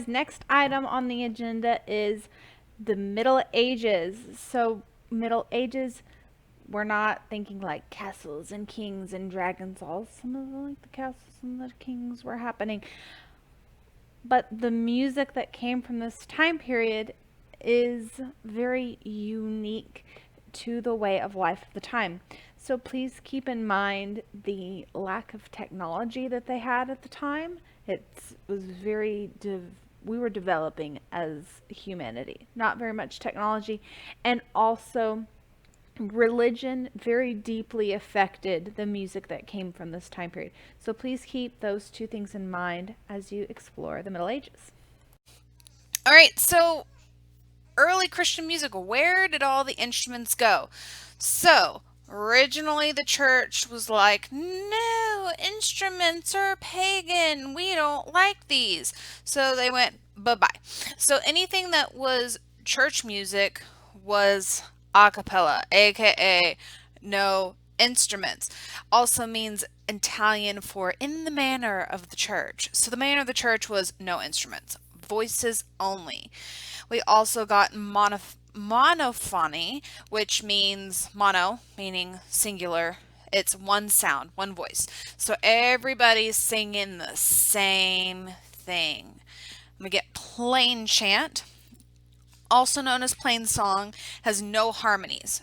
next item on the agenda is the Middle Ages. So, Middle Ages, we're not thinking like castles and kings and dragons. All some of the castles and the kings were happening, but the music that came from this time period is very unique to the way of life of the time. So please keep in mind the lack of technology that they had at the time. It was we were developing as humanity, not very much technology, and also religion very deeply affected the music that came from this time period. So please keep those two things in mind as you explore the Middle Ages. All right, so early Christian music, where did all the instruments go? So, originally the church was like, no, instruments are pagan. We don't like these. So they went bye bye. So anything that was church music was a cappella, aka no instruments. Also means Italian for in the manner of the church. So the manner of the church was no instruments, voices only. We also got monophony, which means mono, meaning singular. It's one sound, one voice. So everybody's singing the same thing. We get plain chant, also known as plain song, has no harmonies.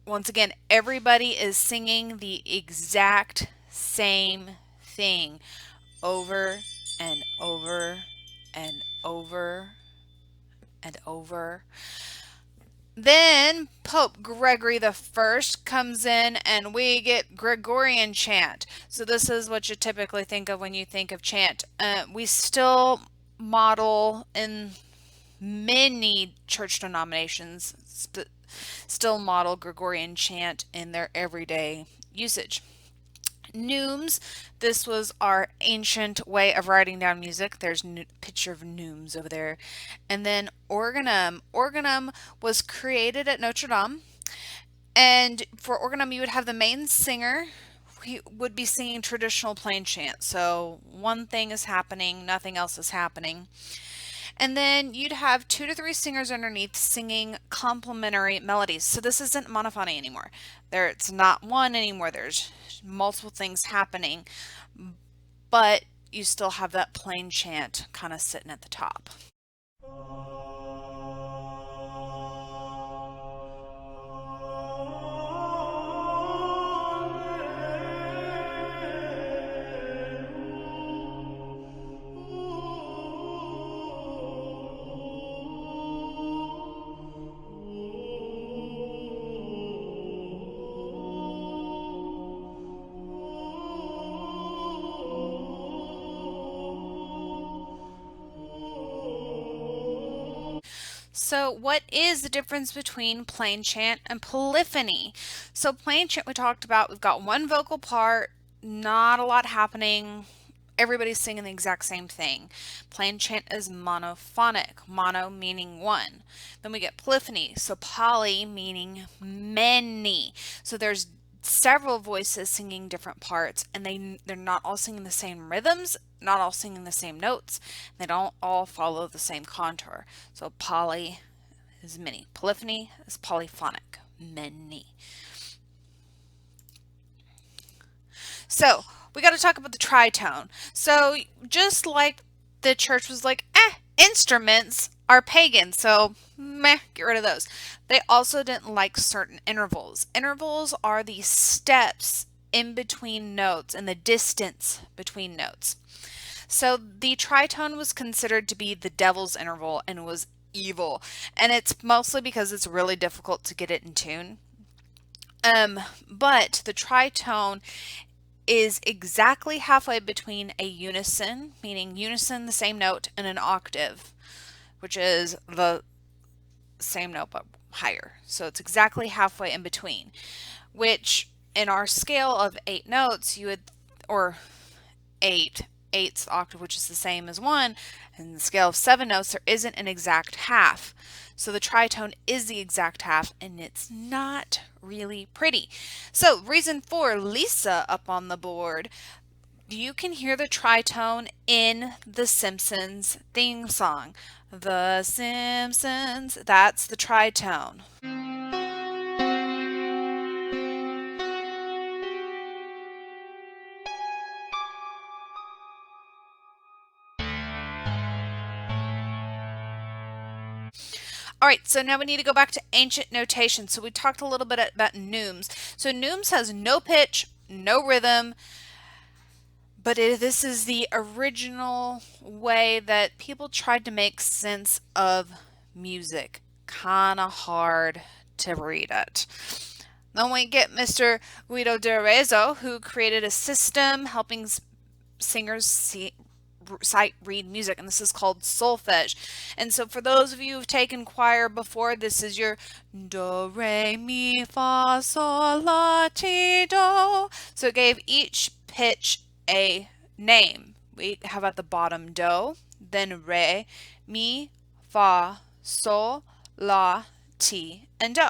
Once again, everybody is singing the exact same thing over and over and over and over. Then Pope Gregory the First comes in and we get Gregorian chant. So this is what you typically think of when you think of chant. We still model in many church denominations, still model Gregorian chant in their everyday usage. Neumes, this was our ancient way of writing down music. There's a picture of neumes over there. And then organum. Organum was created at Notre Dame. And for organum, you would have the main singer. He would be singing traditional plain chant. So one thing is happening, nothing else is happening. And then you'd have 2 to 3 singers underneath singing complementary melodies. So this isn't monophony anymore. It's not one anymore. There's multiple things happening, but you still have that plain chant kind of sitting at the top. So, what is the difference between plain chant and polyphony? So, plain chant we talked about, we've got one vocal part, not a lot happening. Everybody's singing the exact same thing. Plain chant is monophonic, mono meaning one. Then we get polyphony, so poly meaning many. So there's several voices singing different parts, and they're not all singing the same rhythms, not all singing the same notes. They don't all follow the same contour. So poly is many. Polyphony is polyphonic, many. So we got to talk about the tritone. So just like the church was like, instruments are pagan, so meh, get rid of those. They also didn't like certain intervals. Intervals are the steps in between notes and the distance between notes. So the tritone was considered to be the devil's interval and was evil. And it's mostly because it's really difficult to get it in tune. But the tritone is exactly halfway between a unison, meaning unison, the same note, and an octave, which is the same note but higher. So it's exactly halfway in between, which in our scale of 8 notes, you would, or eight's the octave, which is the same as 1, and the scale of 7 notes, there isn't an exact half. So the tritone is the exact half, and it's not really pretty. So reason for Lisa up on the board. You can hear the tritone in the Simpsons theme song. The Simpsons, that's the tritone. All right, so now we need to go back to ancient notation. So we talked a little bit about neumes. So neumes has no pitch, no rhythm, but this is the original way that people tried to make sense of music. Kind of hard to read it. Then we get Mr. Guido de Arezzo, who created a system helping singers sight read music, and this is called solfege. And so for those of you who've taken choir before, this is your do, re, mi, fa, sol, la, ti, do. So it gave each pitch a name. We have at the bottom do, then re, mi, fa, sol, la, ti, and do.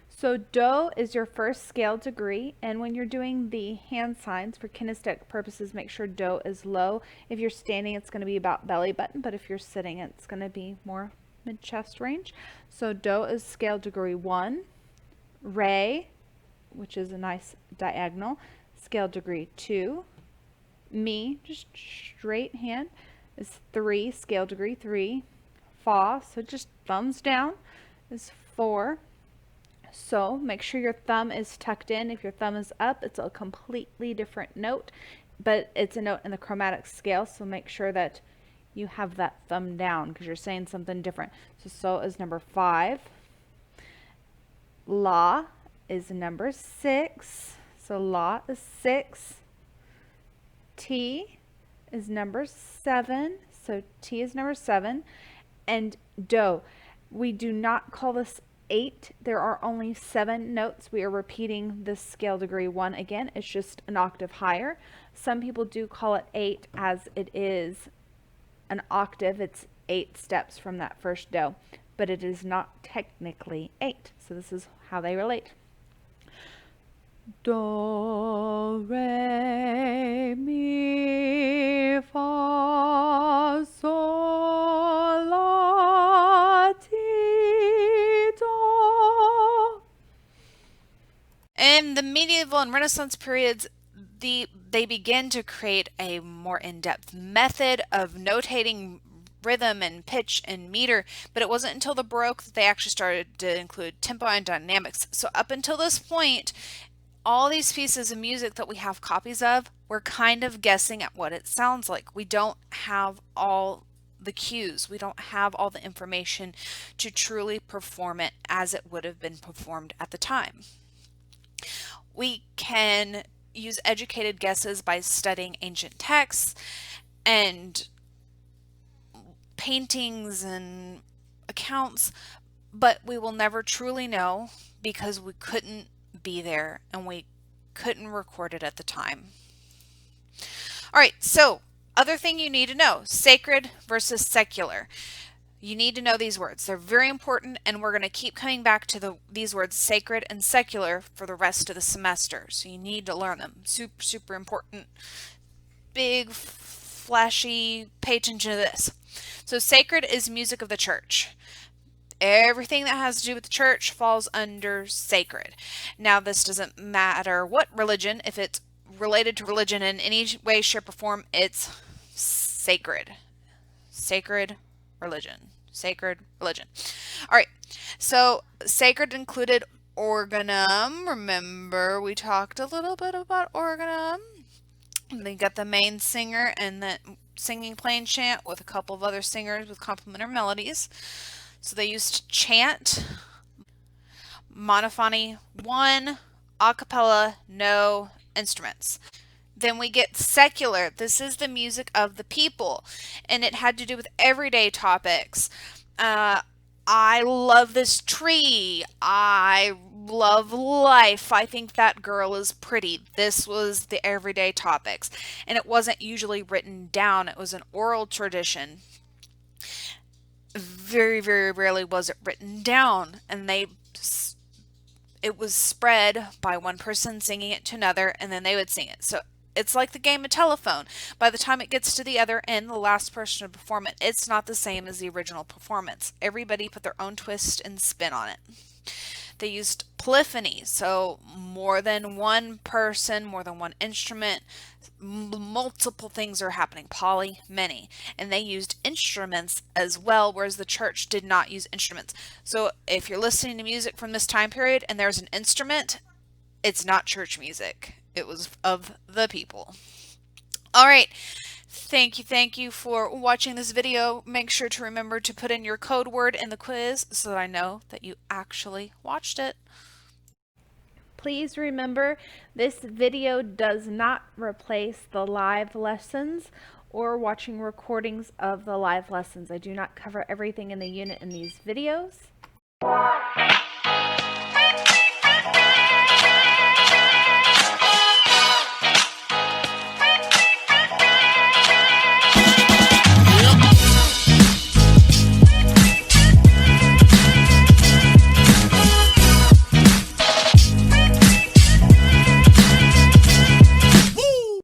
So do is your first scale degree, and when you're doing the hand signs for kinesthetic purposes, make sure do is low. If you're standing, it's going to be about belly button, but if you're sitting, it's going to be more mid-chest range. So do is scale degree 1. Re, which is a nice diagonal, scale degree 2. Mi, just straight hand, is 3, scale degree 3. Fa, so just thumbs down, is 4. So make sure your thumb is tucked in. If your thumb is up, it's a completely different note, but it's a note in the chromatic scale. So make sure that you have that thumb down because you're saying something different. So is number 5. La is number 6. So la is 6. T is number 7. So T is number 7. And do. We do not call this 8. There are only 7 notes. We are repeating this scale degree 1 again. It's just an octave higher. Some people do call it 8 as it is an octave. It's 8 steps from that first do, but it is not technically 8. So this is how they relate. Do, re, mi, fa, sol, la, ti, do. In the medieval and Renaissance periods, they begin to create a more in-depth method of notating rhythm and pitch and meter, but it wasn't until the Baroque that they actually started to include tempo and dynamics. So up until this point, all these pieces of music that we have copies of, we're kind of guessing at what it sounds like. We don't have all the cues. We don't have all the information to truly perform it as it would have been performed at the time. We can use educated guesses by studying ancient texts and paintings and accounts, but we will never truly know because we couldn't be there and we couldn't record it at the time. All right, so other thing you need to know, sacred versus secular. You need to know these words. They're very important, and we're going to keep coming back to these words, sacred and secular, for the rest of the semester. So you need to learn them. Super, super important. Big, flashy, pay attention to this. So sacred is music of the church. Everything that has to do with the church falls under sacred. Now, this doesn't matter what religion. If it's related to religion in any way, shape, or form, it's sacred. Sacred religion. Sacred religion. All right. So sacred included organum. Remember, we talked a little bit about organum. They got the main singer and the singing plain chant with a couple of other singers with complementary melodies. So they used chant, monophony 1, a cappella, no instruments. Then we get secular. This is the music of the people, and it had to do with everyday topics. I love this tree. I love life. I think that girl is pretty. This was the everyday topics, and it wasn't usually written down. It was an oral tradition. Very, very rarely was it written down, and it was spread by one person singing it to another, and then they would sing it. So It's like the game of telephone. By the time it gets to the other end, the last person to perform it, it's not the same as the original performance. Everybody put their own twist and spin on it. They used polyphony, so more than one person, more than one instrument, multiple things are happening. Poly, many. And they used instruments as well, whereas the church did not use instruments. So if you're listening to music from this time period and there's an instrument, it's not church music. It was of the people. All right. Thank you for watching this video. Make sure to remember to put in your code word in the quiz so that I know that you actually watched it. Please remember, this video does not replace the live lessons or watching recordings of the live lessons. I do not cover everything in the unit in these videos.